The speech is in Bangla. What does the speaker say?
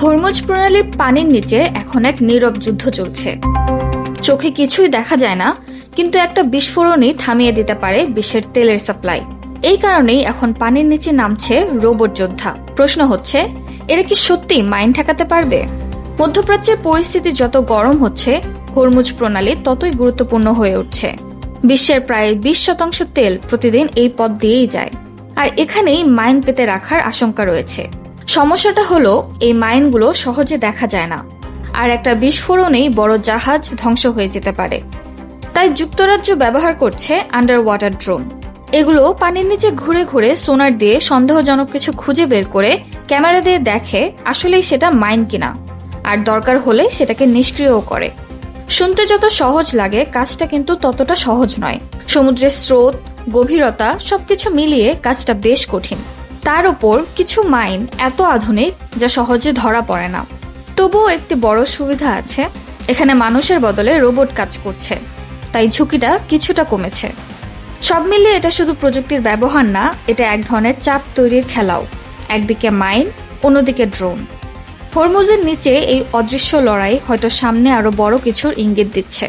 হরমুজ প্রণালীর পানির নিচে এখন এক নীরব যুদ্ধ চলছে। চোখে কিছুই দেখা যায় না, কিন্তু একটা বিস্ফোরণই থামিয়ে দিতে পারে বিশ্বের তেলের সাপ্লাই। এই কারণেই এখন পানির নিচে নামছে রোবট যোদ্ধা। প্রশ্ন হচ্ছে, এরা কি সত্যি মাইন ঠেকাতে পারবে? মধ্যপ্রাচ্যের পরিস্থিতি যত গরম হচ্ছে, হরমুজ প্রণালী ততই গুরুত্বপূর্ণ হয়ে উঠছে। বিশ্বের প্রায় 20% তেল প্রতিদিন এই পথ দিয়েই যায়, আর এখানেই মাইন পেতে রাখার আশঙ্কা রয়েছে। সমস্যাটা হলো, এই মাইনগুলো সহজে দেখা যায় না, আর একটা বিস্ফোরণেই বড় জাহাজ ধ্বংস হয়ে যেতে পারে। তাই যুক্তরাজ্য ব্যবহার করছে আন্ডার ওয়াটার ড্রোন। এগুলো পানির নিচে ঘুরে ঘুরে সোনার দিয়ে সন্দেহজনক কিছু খুঁজে বের করে ক্যামেরা দিয়ে দেখে আসলেই সেটা মাইন কিনা, আর দরকার হলে সেটাকে নিষ্ক্রিয়ও করে। শুনতে যত সহজ লাগে, কাজটা কিন্তু ততটা সহজ নয়। সমুদ্রের স্রোত, গভীরতা সবকিছু মিলিয়ে কাজটা বেশ কঠিন। তার উপর কিছু মাইন এত আধুনিক যা সহজে ধরা পড়ে না। তবুও একটি বড় সুবিধা আছে, এখানে মানুষের বদলে রোবট কাজ করছে, তাই ঝুঁকিটা কিছুটা কমেছে। সব মিলিয়ে এটা শুধু প্রযুক্তির ব্যবহার না, এটা এক ধরনের চাপ তৈরির খেলাও। একদিকে মাইন, অন্যদিকে ড্রোন। হরমুজের নিচে এই অদৃশ্য লড়াই হয়তো সামনে আরো বড় কিছুর ইঙ্গিত দিচ্ছে।